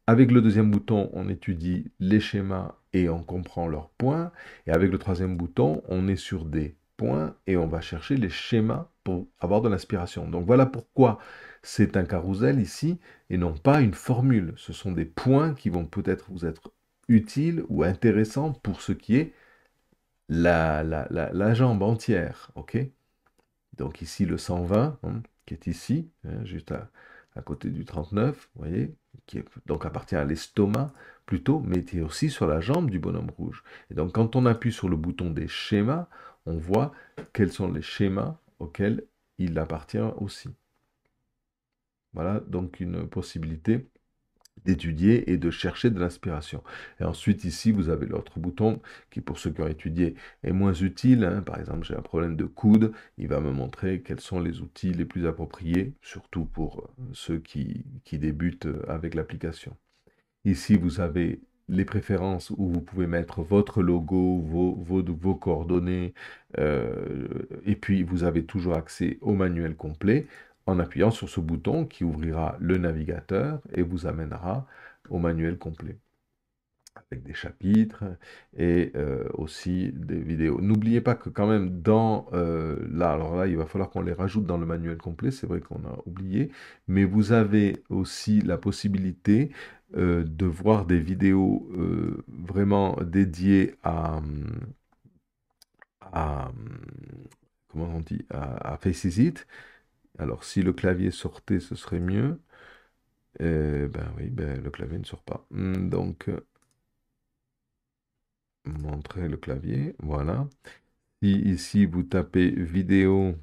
avec le deuxième bouton, on étudie les schémas et on comprend leurs points. Et avec le troisième bouton, on est sur des points et on va chercher les schémas pour avoir de l'inspiration. Donc voilà pourquoi c'est un carrousel ici et non pas une formule. Ce sont des points qui vont peut-être vous être utiles ou intéressants pour ce qui est la jambe entière. Ok? Donc ici le 120, hein, qui est ici, hein, juste à côté du 39, vous voyez, donc appartient à l'estomac plutôt, mais qui est aussi sur la jambe du bonhomme rouge. Et donc quand on appuie sur le bouton des schémas, on voit quels sont les schémas auxquels il appartient aussi. Voilà donc une possibilité d'étudier et de chercher de l'inspiration. Et ensuite, ici, vous avez l'autre bouton qui, pour ceux qui ont étudié, est moins utile, hein. Par exemple, j'ai un problème de coude, il va me montrer quels sont les outils les plus appropriés, surtout pour ceux qui débutent avec l'application. Ici, vous avez les préférences où vous pouvez mettre votre logo, vos coordonnées, et puis vous avez toujours accès au manuel complet en appuyant sur ce bouton qui ouvrira le navigateur et vous amènera au manuel complet avec des chapitres et aussi des vidéos. N'oubliez pas que quand même là, alors là, il va falloir qu'on les rajoute dans le manuel complet, c'est vrai qu'on a oublié, mais vous avez aussi la possibilité de voir des vidéos vraiment dédiées comment on dit, à Faces. Alors si le clavier sortait, ce serait mieux. Ben oui, ben, le clavier ne sort pas. Donc, montrer le clavier, voilà. Si ici vous tapez vidéo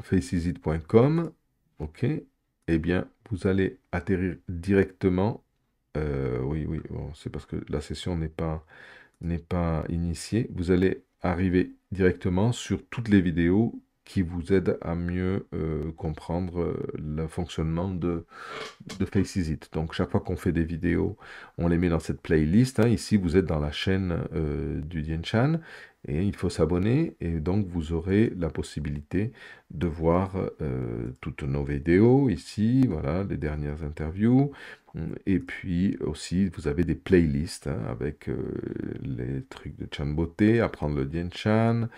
facesit.com, ok, eh bien vous allez atterrir directement. Oui, oui, bon, c'est parce que la session n'est pas initiée. Vous allez arriver directement sur toutes les vidéos qui vous aident à mieux comprendre le fonctionnement de Facesit. Donc chaque fois qu'on fait des vidéos, on les met dans cette playlist, hein. Ici, vous êtes dans la chaîne du Dianchan et il faut s'abonner et donc vous aurez la possibilité de voir toutes nos vidéos ici, voilà, les dernières interviews. Et puis aussi, vous avez des playlists, hein, avec les trucs de Chan Beauté, apprendre le Dianchan,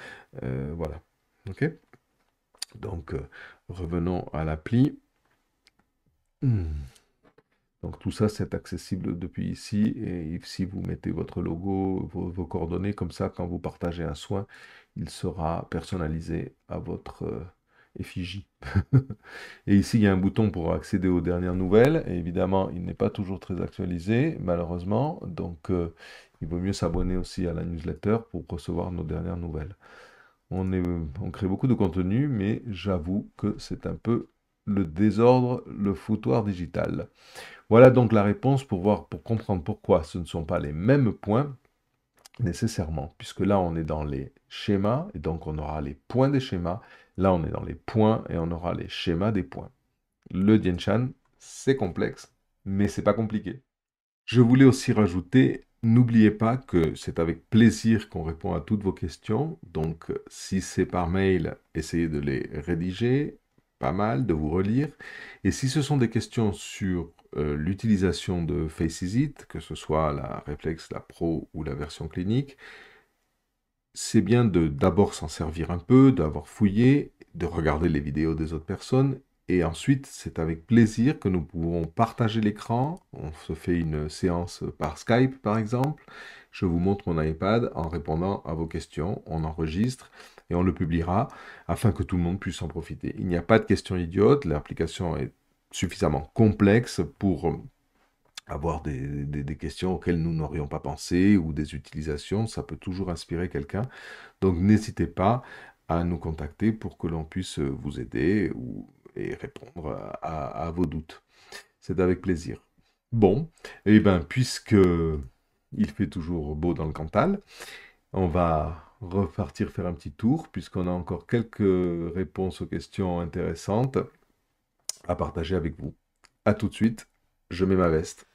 voilà. Ok? Donc, revenons à l'appli. Donc tout ça, c'est accessible depuis ici. Et si vous mettez votre logo, vos coordonnées, comme ça, quand vous partagez un soin, il sera personnalisé à votre effigie. Et ici, il y a un bouton pour accéder aux dernières nouvelles. Et évidemment, il n'est pas toujours très actualisé, malheureusement. Donc, il vaut mieux s'abonner aussi à la newsletter pour recevoir nos dernières nouvelles. On crée beaucoup de contenu, mais j'avoue que c'est un peu le désordre, le foutoir digital. Voilà donc la réponse pour comprendre pourquoi ce ne sont pas les mêmes points nécessairement, puisque là on est dans les schémas, et donc on aura les points des schémas, là on est dans les points, et on aura les schémas des points. Le Dianchan, c'est complexe, mais c'est pas compliqué. Je voulais aussi rajouter, n'oubliez pas que c'est avec plaisir qu'on répond à toutes vos questions, donc si c'est par mail, essayez de les rédiger, pas mal, de vous relire. Et si ce sont des questions sur l'utilisation de Facesit, que ce soit la Reflex, la Pro ou la version clinique, c'est bien de d'abord s'en servir un peu, d'avoir fouillé, de regarder les vidéos des autres personnes. Et ensuite, c'est avec plaisir que nous pouvons partager l'écran. On se fait une séance par Skype, par exemple. Je vous montre mon iPad en répondant à vos questions. On enregistre et on le publiera afin que tout le monde puisse en profiter. Il n'y a pas de questions idiotes. L'application est suffisamment complexe pour avoir des questions auxquelles nous n'aurions pas pensé ou des utilisations. Ça peut toujours inspirer quelqu'un. Donc n'hésitez pas à nous contacter pour que l'on puisse vous aider et répondre à vos doutes. C'est avec plaisir. Bon, et bien puisque il fait toujours beau dans le Cantal, on va repartir faire un petit tour puisqu'on a encore quelques réponses aux questions intéressantes à partager avec vous. A tout de suite, je mets ma veste.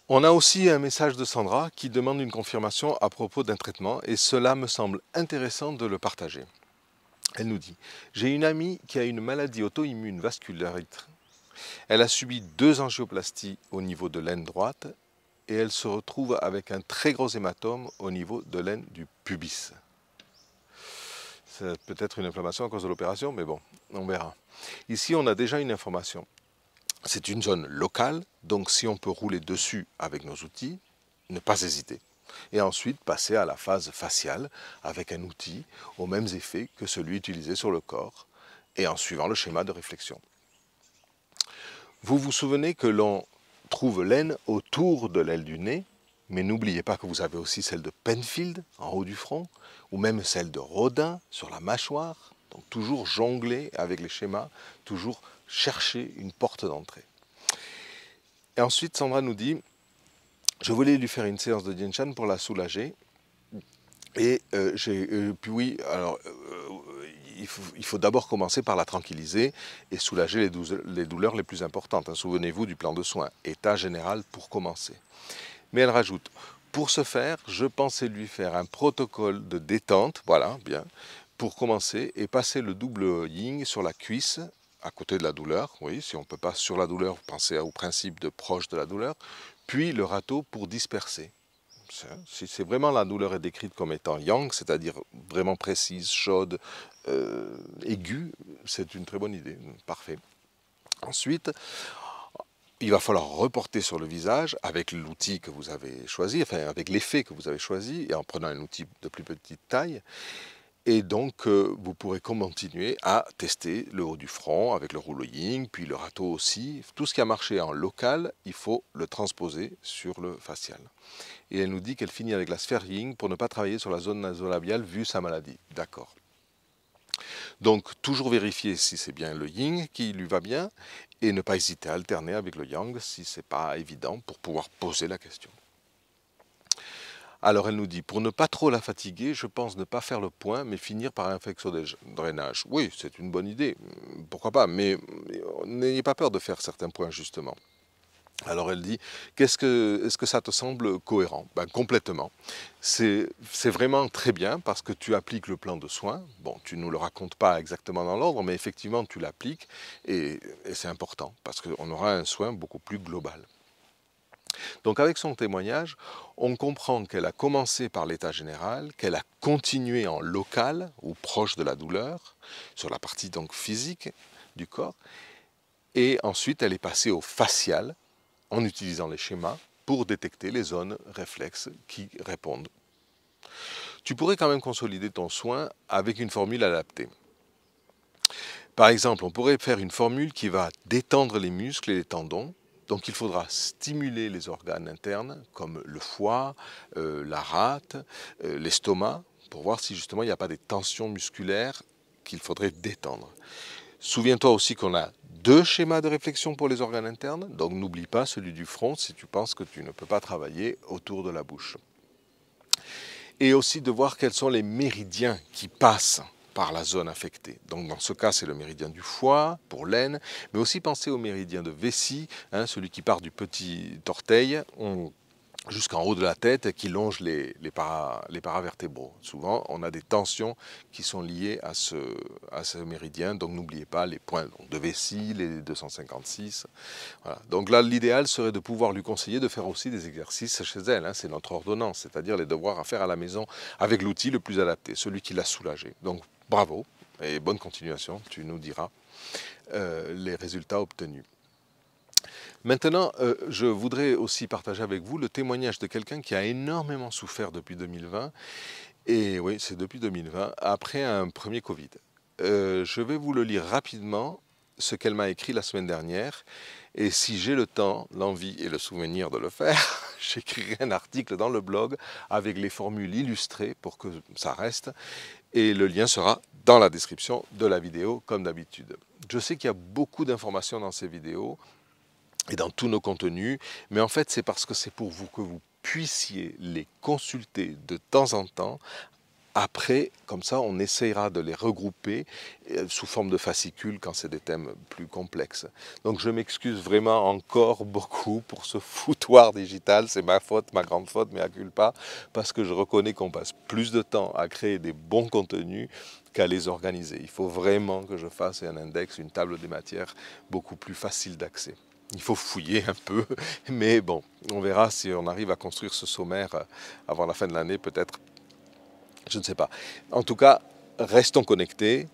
On a aussi un message de Sandra qui demande une confirmation à propos d'un traitement et cela me semble intéressant de le partager. Elle nous dit « J'ai une amie qui a une maladie auto-immune vasculaire. Elle a subi 2 angioplasties au niveau de l'aine droite et elle se retrouve avec un très gros hématome au niveau de l'aine du pubis. » C'est peut-être une inflammation à cause de l'opération, mais bon, on verra. Ici, on a déjà une information. C'est une zone locale, donc si on peut rouler dessus avec nos outils, ne pas hésiter. Et ensuite passer à la phase faciale avec un outil aux mêmes effets que celui utilisé sur le corps et en suivant le schéma de réflexion. Vous vous souvenez que l'on trouve l'aine autour de l'aile du nez, mais n'oubliez pas que vous avez aussi celle de Penfield en haut du front, ou même celle de Rodin sur la mâchoire. Donc toujours jongler avec les schémas, toujours chercher une porte d'entrée. Et ensuite, Sandra nous dit, je voulais lui faire une séance de Dianshan pour la soulager. Et puis oui, alors il faut d'abord commencer par la tranquilliser et soulager les douleurs les plus importantes. Hein. Souvenez-vous du plan de soins, état général pour commencer. Mais elle rajoute, pour ce faire, je pensais lui faire un protocole de détente, voilà, bien, pour commencer et passer le double yin sur la cuisse, à côté de la douleur, oui, si on ne peut pas sur la douleur, pensez au principe de proche de la douleur, puis le râteau pour disperser. Si c'est vraiment la douleur est décrite comme étant yang, c'est-à-dire vraiment précise, chaude, aiguë, c'est une très bonne idée, parfait. Ensuite, il va falloir reporter sur le visage avec l'outil que vous avez choisi, enfin avec l'effet que vous avez choisi, et en prenant un outil de plus petite taille. Et donc, vous pourrez continuer à tester le haut du front avec le rouleau Ying, puis le râteau aussi. Tout ce qui a marché en local, il faut le transposer sur le facial. Et elle nous dit qu'elle finit avec la sphère Ying pour ne pas travailler sur la zone nasolabiale vu sa maladie. D'accord. Donc, toujours vérifier si c'est bien le Ying qui lui va bien et ne pas hésiter à alterner avec le Yang si ce n'est pas évident pour pouvoir poser la question. Alors elle nous dit, pour ne pas trop la fatiguer, je pense ne pas faire le point, mais finir par un flexo-drainage. Oui, c'est une bonne idée, pourquoi pas, mais n'ayez pas peur de faire certains points justement. Alors elle dit, est-ce que ça te semble cohérent? Ben, complètement. C'est vraiment très bien parce que tu appliques le plan de soins. Bon, tu ne nous le racontes pas exactement dans l'ordre, mais effectivement tu l'appliques et c'est important parce qu'on aura un soin beaucoup plus global. Donc avec son témoignage, on comprend qu'elle a commencé par l'état général, qu'elle a continué en local ou proche de la douleur, sur la partie donc physique du corps, et ensuite elle est passée au facial en utilisant les schémas pour détecter les zones réflexes qui répondent. Tu pourrais quand même consolider ton soin avec une formule adaptée. Par exemple, on pourrait faire une formule qui va détendre les muscles et les tendons. Donc il faudra stimuler les organes internes comme le foie, la rate, l'estomac, pour voir si justement il n'y a pas des tensions musculaires qu'il faudrait détendre. Souviens-toi aussi qu'on a 2 schémas de réflexion pour les organes internes, donc n'oublie pas celui du front si tu penses que tu ne peux pas travailler autour de la bouche. Et aussi de voir quels sont les méridiens qui passent par la zone affectée. Donc dans ce cas, c'est le méridien du foie, pour l'aine, mais aussi pensez au méridien de vessie, hein, celui qui part du petit orteil jusqu'en haut de la tête et qui longe les paravertébraux. Souvent, on a des tensions qui sont liées à ce méridien, donc n'oubliez pas les points de vessie, les 256. Voilà. Donc là, l'idéal serait de pouvoir lui conseiller de faire aussi des exercices chez elle. Hein, c'est notre ordonnance, c'est-à-dire les devoirs à faire à la maison avec l'outil le plus adapté, celui qui l'a soulagé. Donc bravo et bonne continuation, tu nous diras les résultats obtenus. Maintenant, je voudrais aussi partager avec vous le témoignage de quelqu'un qui a énormément souffert depuis 2020, et oui, c'est depuis 2020, après un premier Covid. Je vais vous le lire rapidement, ce qu'elle m'a écrit la semaine dernière, et si j'ai le temps, l'envie et le souvenir de le faire, j'écrirai un article dans le blog avec les formules illustrées pour que ça reste, et le lien sera dans la description de la vidéo, comme d'habitude. Je sais qu'il y a beaucoup d'informations dans ces vidéos, et dans tous nos contenus, mais en fait c'est parce que c'est pour vous que vous puissiez les consulter de temps en temps. Après, comme ça, on essayera de les regrouper sous forme de fascicules quand c'est des thèmes plus complexes. Donc je m'excuse vraiment encore beaucoup pour ce foutoir digital, c'est ma faute, ma grande faute, mea culpa, parce que je reconnais qu'on passe plus de temps à créer des bons contenus qu'à les organiser. Il faut vraiment que je fasse un index, une table des matières beaucoup plus facile d'accès. Il faut fouiller un peu, mais bon, on verra si on arrive à construire ce sommaire avant la fin de l'année, peut-être. Je ne sais pas. En tout cas, restons connectés.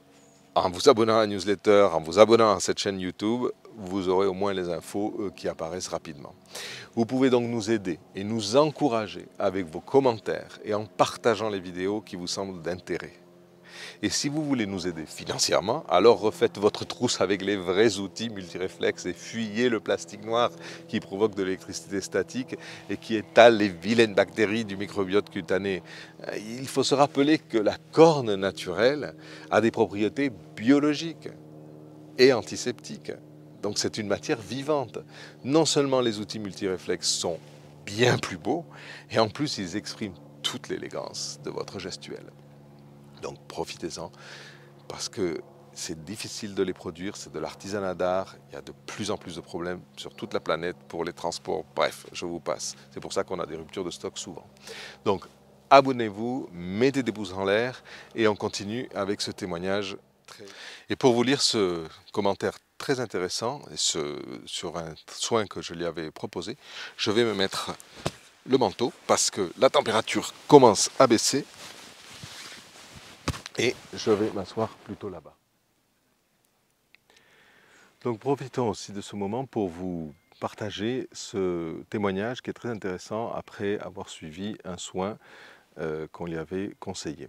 En vous abonnant à la newsletter, en vous abonnant à cette chaîne YouTube, vous aurez au moins les infos qui apparaissent rapidement. Vous pouvez donc nous aider et nous encourager avec vos commentaires et en partageant les vidéos qui vous semblent d'intérêt. Et si vous voulez nous aider financièrement, alors refaites votre trousse avec les vrais outils multiréflexes et fuyez le plastique noir qui provoque de l'électricité statique et qui étale les vilaines bactéries du microbiote cutané. Il faut se rappeler que la corne naturelle a des propriétés biologiques. et antiseptique. Donc c'est une matière vivante. Non seulement les outils multiréflexes sont bien plus beaux, et en plus ils expriment toute l'élégance de votre gestuelle. Donc profitez-en, parce que c'est difficile de les produire, c'est de l'artisanat d'art, il y a de plus en plus de problèmes sur toute la planète pour les transports, bref, je vous passe. C'est pour ça qu'on a des ruptures de stock souvent. Donc abonnez-vous, mettez des pouces en l'air, et on continue avec ce témoignage. Et pour vous lire ce commentaire très intéressant sur un soin que je lui avais proposé, je vais me mettre le manteau parce que la température commence à baisser et je vais m'asseoir plutôt là-bas. Donc profitons aussi de ce moment pour vous partager ce témoignage qui est très intéressant après avoir suivi un soin qu'on lui avait conseillé.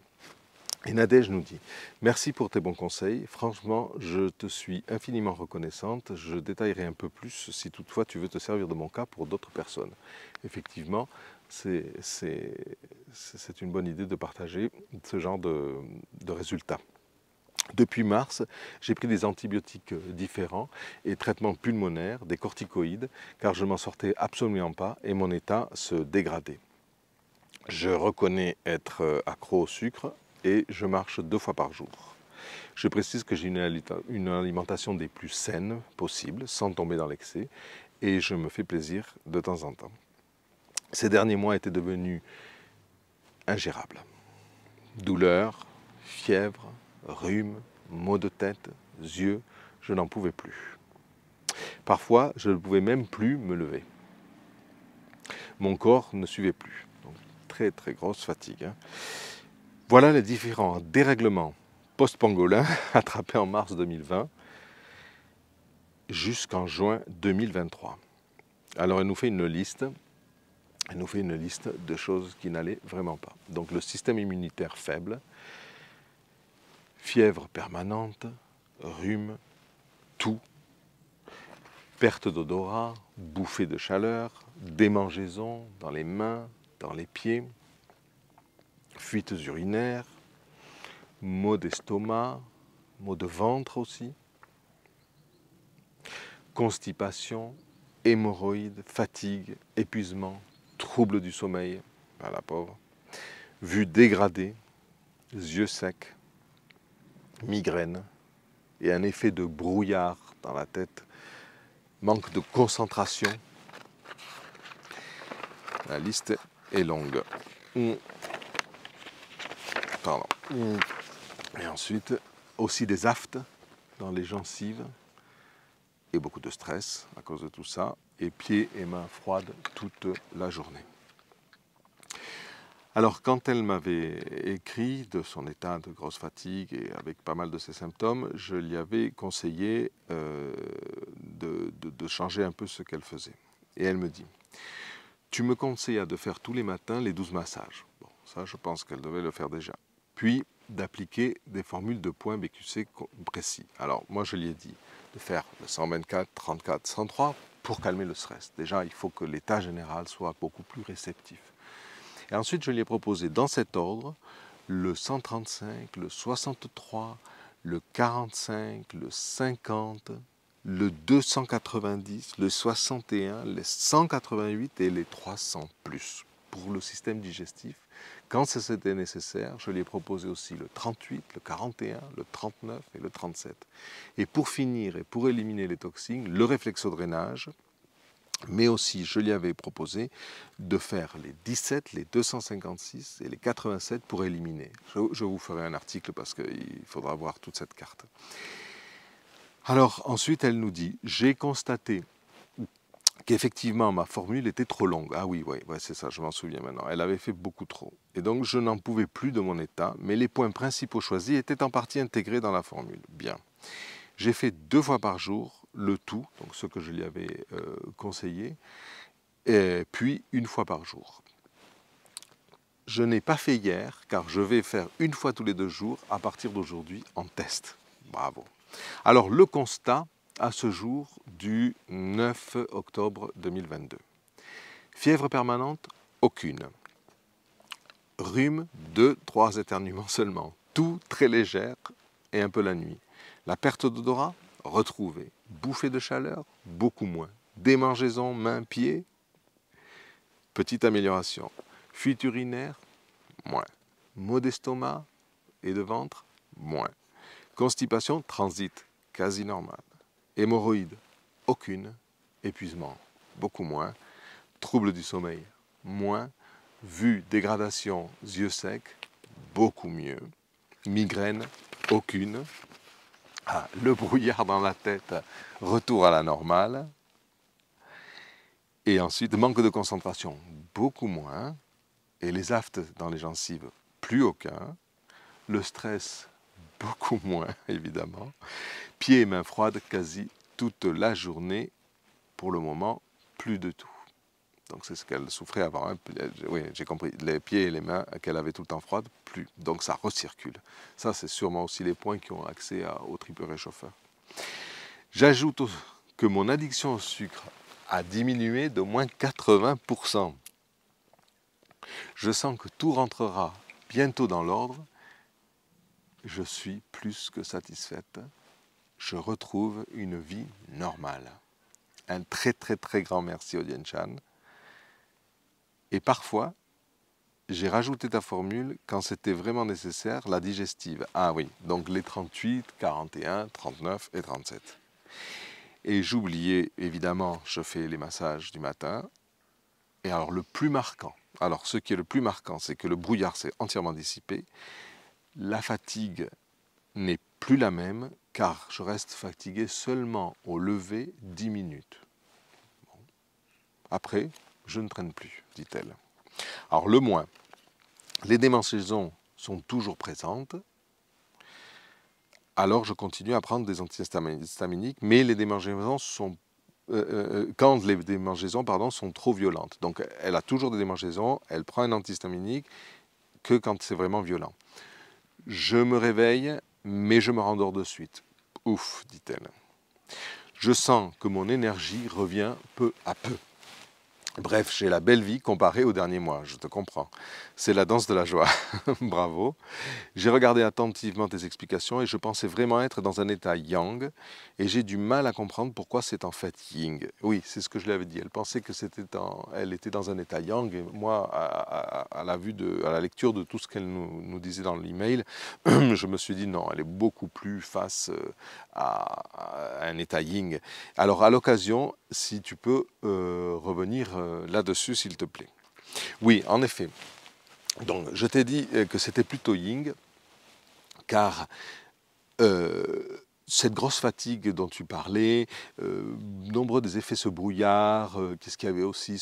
Et Nadège nous dit « Merci pour tes bons conseils. Franchement, je te suis infiniment reconnaissante. Je détaillerai un peu plus si toutefois tu veux te servir de mon cas pour d'autres personnes. » Effectivement, c'est une bonne idée de partager ce genre de résultats. Depuis mars, j'ai pris des antibiotiques différents et traitements pulmonaires, des corticoïdes, car je ne m'en sortais absolument pas et mon état se dégradait. Je reconnais être accro au sucre et je marche 2 fois par jour. Je précise que j'ai une alimentation des plus saines possibles, sans tomber dans l'excès, et je me fais plaisir de temps en temps. Ces derniers mois étaient devenus ingérables. Douleurs, fièvre, rhume, maux de tête, yeux, je n'en pouvais plus. Parfois, je ne pouvais même plus me lever. Mon corps ne suivait plus. Donc, très très grosse fatigue. Voilà les différents dérèglements post-pangolins attrapés en mars 2020 jusqu'en juin 2023. Alors elle nous fait une liste. Elle nous fait une liste de choses qui n'allaient vraiment pas. Donc le système immunitaire faible, fièvre permanente, rhume, toux, perte d'odorat, bouffée de chaleur, démangeaisons dans les mains, dans les pieds, fuites urinaires, maux d'estomac, maux de ventre aussi, constipation, hémorroïdes, fatigue, épuisement, troubles du sommeil, à la pauvre, vue dégradée, yeux secs, migraine et un effet de brouillard dans la tête, manque de concentration. La liste est longue. Pardon. Et ensuite, aussi des aftes dans les gencives et beaucoup de stress à cause de tout ça, et pieds et mains froides toute la journée. Alors, quand elle m'avait écrit de son état de grosse fatigue et avec pas mal de ses symptômes, je lui avais conseillé de changer un peu ce qu'elle faisait. Et elle me dit, tu me conseillas de faire tous les matins les 12 massages. Bon, ça, je pense qu'elle devait le faire déjà. Puis, d'appliquer des formules de points BQC précis. Alors, moi, je lui ai dit de faire le 124, 34, 103 pour calmer le stress. Déjà, il faut que l'état général soit beaucoup plus réceptif. Et ensuite, je lui ai proposé dans cet ordre le 135, le 63, le 45, le 50, le 290, le 61, les 188 et les 300 plus pour le système digestif. Quand c'était nécessaire, je lui ai proposé aussi le 38, le 41, le 39 et le 37. Et pour finir et pour éliminer les toxines, le réflexodrainage. Mais aussi, je lui avais proposé de faire les 17, les 256 et les 87 pour éliminer. Je vous ferai un article parce qu'il faudra voir toute cette carte. Alors, ensuite, elle nous dit, j'ai constaté qu'effectivement, ma formule était trop longue. Ah oui, c'est ça, je m'en souviens maintenant. Elle avait fait beaucoup trop. Et donc, je n'en pouvais plus de mon état, mais les points principaux choisis étaient en partie intégrés dans la formule. Bien. J'ai fait 2 fois par jour le tout, donc ce que je lui avais conseillé, et puis 1 fois par jour. Je n'ai pas fait hier, car je vais faire 1 fois tous les 2 jours à partir d'aujourd'hui en test. Bravo. Alors le constat à ce jour du 9 octobre 2022. Fièvre permanente, aucune. Rhume, 2-3 éternuements seulement. Tout très légère et un peu la nuit. La perte d'odorat, Retrouvez. Bouffée de chaleur, beaucoup moins. Démangeaisons mains, pieds, petite amélioration. Fuite urinaire, moins. Maux d'estomac et de ventre, moins. Constipation, transit, quasi normal. Hémorroïdes, aucune. Épuisement, beaucoup moins. Troubles du sommeil, moins. Vue, dégradation, yeux secs, beaucoup mieux. Migraine, aucune. Ah, le brouillard dans la tête, retour à la normale. Et ensuite, manque de concentration, beaucoup moins. Et les aftes dans les gencives, plus aucun. Le stress, beaucoup moins, évidemment. Pieds et mains froides quasi toute la journée. Pour le moment, plus de tout. Donc c'est ce qu'elle souffrait avant. Hein. Oui, j'ai compris. Les pieds et les mains qu'elle avait tout le temps froides, plus. Donc ça recircule. Ça, c'est sûrement aussi les points qui ont accès au triple réchauffeur. J'ajoute que mon addiction au sucre a diminué de moins 80%. Je sens que tout rentrera bientôt dans l'ordre. Je suis plus que satisfaite. Je retrouve une vie normale. Un très très très grand merci au Dien Chan. Et parfois, j'ai rajouté ta formule quand c'était vraiment nécessaire, la digestive. Ah oui, donc les 38, 41, 39 et 37. Et j'oubliais, évidemment, je fais les massages du matin. Et alors le plus marquant, alors ce qui est le plus marquant, c'est que le brouillard s'est entièrement dissipé. La fatigue n'est plus la même, car je reste fatigué seulement au lever 10 minutes. Bon. Après, je ne traîne plus, dit-elle. Alors le moins, les démangeaisons sont toujours présentes, alors je continue à prendre des antihistaminiques, mais les démangeaisons sont quand les démangeaisons sont trop violentes. Donc elle a toujours des démangeaisons, elle prend un antihistaminique que quand c'est vraiment violent. Je me réveille, mais je me rendors de suite. Ouf, dit-elle. Je sens que mon énergie revient peu à peu. Bref, j'ai la belle vie comparée au dernier mois, je te comprends. C'est la danse de la joie. Bravo. J'ai regardé attentivement tes explications et je pensais vraiment être dans un état yang et j'ai du mal à comprendre pourquoi c'est en fait yin. Oui, c'est ce que je lui avais dit. Elle pensait que elle était dans un état yang et moi, à la lecture de tout ce qu'elle nous disait dans l'email, je me suis dit non, elle est beaucoup plus face à un état yin. Alors à l'occasion, si tu peux revenir là-dessus, s'il te plaît. Oui, en effet. Donc, je t'ai dit que c'était plutôt yin, car cette grosse fatigue dont tu parlais, nombreux des effets, ce brouillard, qu'est-ce qu'il y avait aussi,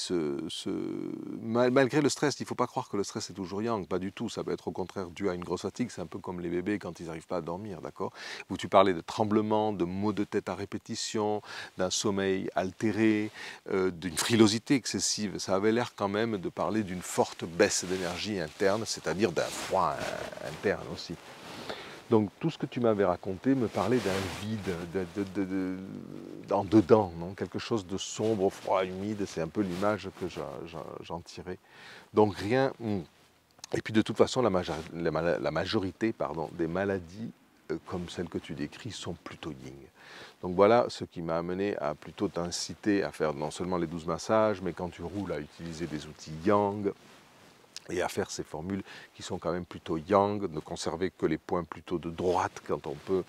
malgré le stress, il ne faut pas croire que le stress est toujours yang, pas du tout, ça peut être au contraire dû à une grosse fatigue, c'est un peu comme les bébés quand ils n'arrivent pas à dormir, d'accord? Où tu parlais de tremblements, de maux de tête à répétition, d'un sommeil altéré, d'une frilosité excessive, ça avait l'air quand même de parler d'une forte baisse d'énergie interne, c'est-à-dire d'un froid interne aussi. Donc tout ce que tu m'avais raconté me parlait d'un vide, en dedans, non? Quelque chose de sombre, froid, humide, c'est un peu l'image que j'en tirais. Donc rien. Et puis de toute façon, la majorité des maladies comme celles que tu décris sont plutôt yin. Donc voilà ce qui m'a amené à plutôt t'inciter à faire non seulement les 12 massages, mais quand tu roules, à utiliser des outils yang, et à faire ces formules qui sont quand même plutôt yang, ne conserver que les points plutôt de droite quand on peut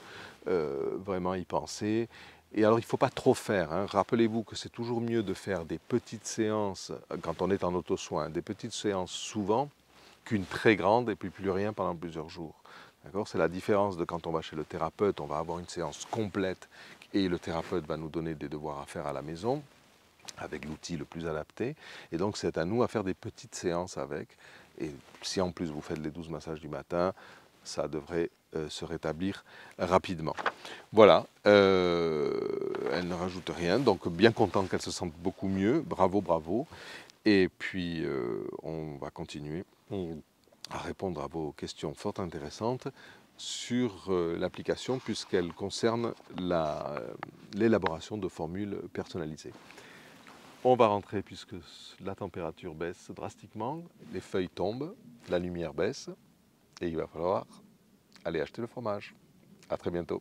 vraiment y penser. Et alors il ne faut pas trop faire, hein. Rappelez-vous que c'est toujours mieux de faire des petites séances quand on est en auto-soin, des petites séances souvent qu'une très grande et puis plus rien pendant plusieurs jours. C'est la différence de quand on va chez le thérapeute, on va avoir une séance complète et le thérapeute va nous donner des devoirs à faire à la maison, avec l'outil le plus adapté. Et donc, c'est à nous à faire des petites séances avec. Et si en plus vous faites les 12 massages du matin, ça devrait se rétablir rapidement. Voilà, elle ne rajoute rien. Donc, bien contente qu'elle se sente beaucoup mieux. Bravo, bravo. Et puis, on va continuer à répondre à vos questions fort intéressantes sur l'application puisqu'elle concerne l'élaboration de formules personnalisées. On va rentrer puisque la température baisse drastiquement, les feuilles tombent, la lumière baisse et il va falloir aller acheter le fromage. À très bientôt.